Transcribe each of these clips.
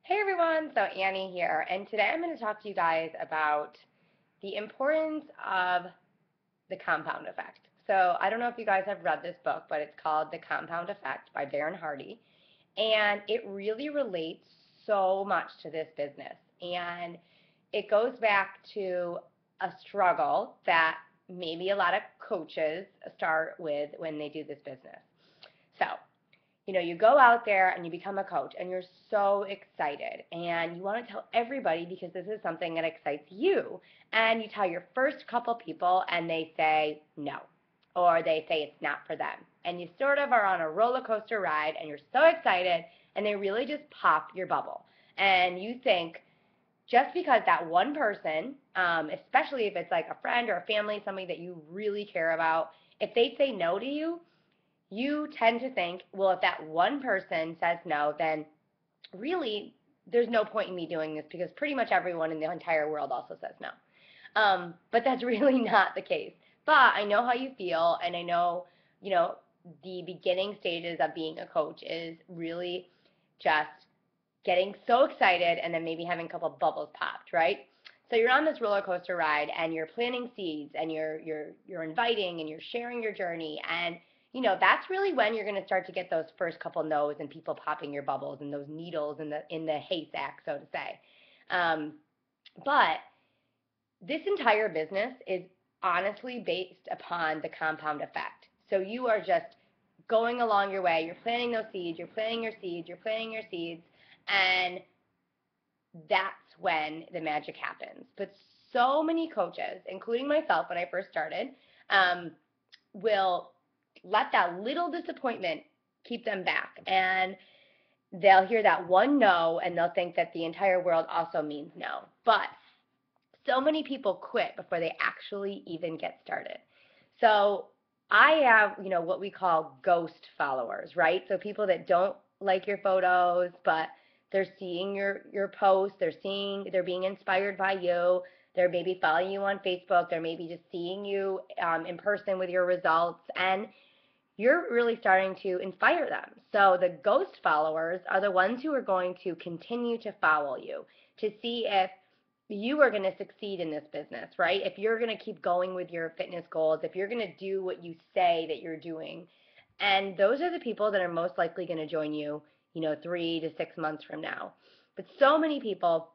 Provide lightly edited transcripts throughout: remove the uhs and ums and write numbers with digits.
Hey everyone, so Annie here, and today I'm going to talk to you guys about the importance of the compound effect. So I don't know if you guys have read this book, but it's called The Compound Effect by Darren Hardy, and it really relates so much to this business. And it goes back to a struggle that maybe a lot of coaches start with when they do this business. So you go out there and you become a coach and you're so excited and you want to tell everybody because this is something that excites you. And you tell your first couple people and they say no, or they say it's not for them. And you sort of are on a roller coaster ride and you're so excited and they really just pop your bubble. And you think, just because that one person, especially if it's like a friend or a family, somebody that you really care about, if they say no to you, you tend to think, well, if that one person says no, then really there's no point in me doing this because pretty much everyone in the entire world also says no. But that's really not the case. But I know how you feel, and I know, you know, the beginning stages of being a coach is really just getting so excited and then maybe having a couple bubbles popped, right? So you're on this roller coaster ride and you're planting seeds and you're inviting and you're sharing your journey, and that's really when you're going to start to get those first couple no's and people popping your bubbles and those needles in the haystack, so to say. Um, but this entire business is honestly based upon the compound effect. So you are just going along your way. You're planting those seeds. You're planting your seeds. You're planting your seeds, and that's when the magic happens. But so many coaches, including myself when I first started, um, will let that little disappointment keep them back. And they'll hear that one no and they'll think that the entire world also means no. But so many people quit before they actually even get started. So I have, what we call ghost followers, right? So people that don't like your photos, but they're seeing your posts, they're being inspired by you, they're maybe following you on Facebook, they're maybe just seeing you in person with your results, and you're really starting to inspire them. So the ghost followers are the ones who are going to continue to follow you to see if you are going to succeed in this business, right? If you're going to keep going with your fitness goals, if you're going to do what you say that you're doing. And those are the people that are most likely going to join you, 3 to 6 months from now. But so many people,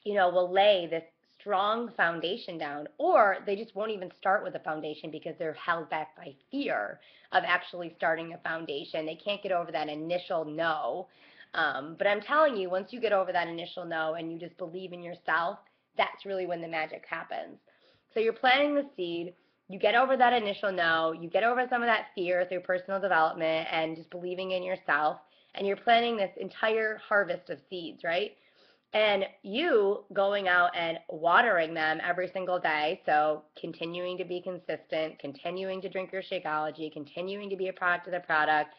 will lay this strong foundation down, or they just won't even start with a foundation because they're held back by fear of actually starting a foundation. They can't get over that initial no. But I'm telling you, once you get over that initial no and you just believe in yourself, that's really when the magic happens. So you're planting the seed, you get over that initial no, you get over some of that fear through personal development and just believing in yourself, and you're planting this entire harvest of seeds, right? And you going out and watering them every single day, so continuing to be consistent, continuing to drink your Shakeology, continuing to be a product of the product,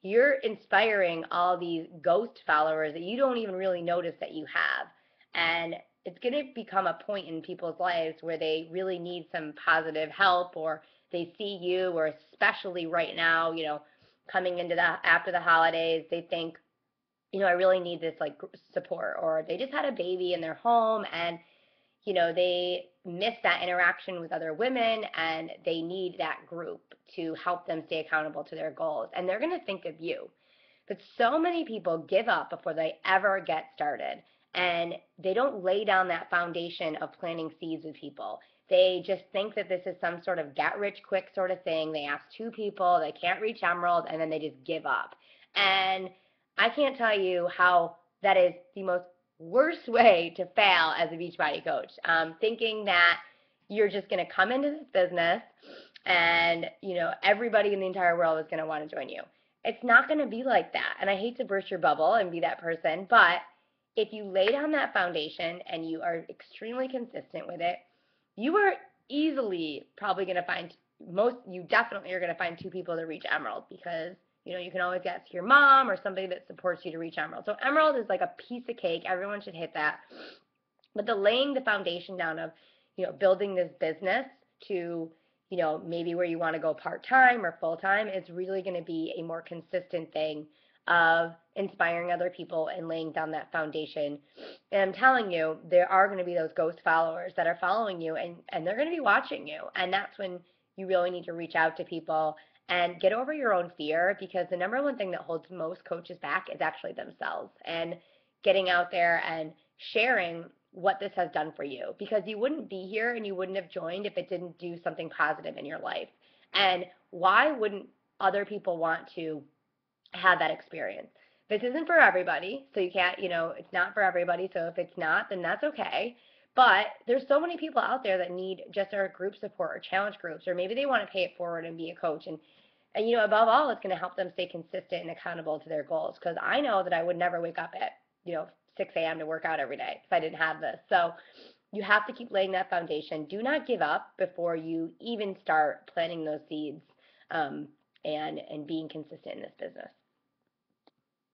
you're inspiring all these ghost followers that you don't even really notice that you have. And it's going to become a point in people's lives where they really need some positive help, or they see you, or especially right now, coming into the after the holidays, they think, I really need this like support, or they just had a baby in their home and they miss that interaction with other women and they need that group to help them stay accountable to their goals, and they're going to think of you. But so many people give up before they ever get started, and they don't lay down that foundation of planting seeds with people. They just think that this is some sort of get rich quick sort of thing. They ask two people, they can't reach emerald, and then they just give up. And I can't tell you how that is the most worst way to fail as a Beachbody coach. Thinking that you're just going to come into this business and everybody in the entire world is going to want to join you. It's not going to be like that. And I hate to burst your bubble and be that person, but if you lay down that foundation and you are extremely consistent with it, you are easily probably going to find you definitely are going to find two people to reach emerald, because you can always get your mom or somebody that supports you to reach emerald. So emerald is like a piece of cake. Everyone should hit that. But the laying the foundation down of, building this business to, maybe where you want to go part-time or full-time is really going to be a more consistent thing of inspiring other people and laying down that foundation. And I'm telling you, there are going to be those ghost followers that are following you, and they're going to be watching you. And that's when you really need to reach out to people and get over your own fear, because the number one thing that holds most coaches back is actually themselves, and getting out there and sharing what this has done for you, because you wouldn't be here and you wouldn't have joined if it didn't do something positive in your life. And why wouldn't other people want to have that experience? This isn't for everybody, so you can't, it's not for everybody. So if it's not, then that's okay. But there's so many people out there that need just our group support or challenge groups, or maybe they want to pay it forward and be a coach. And above all, it's going to help them stay consistent and accountable to their goals. Because I know that I would never wake up at, 6 a.m. to work out every day if I didn't have this. So you have to keep laying that foundation. Do not give up before you even start planting those seeds, and being consistent in this business.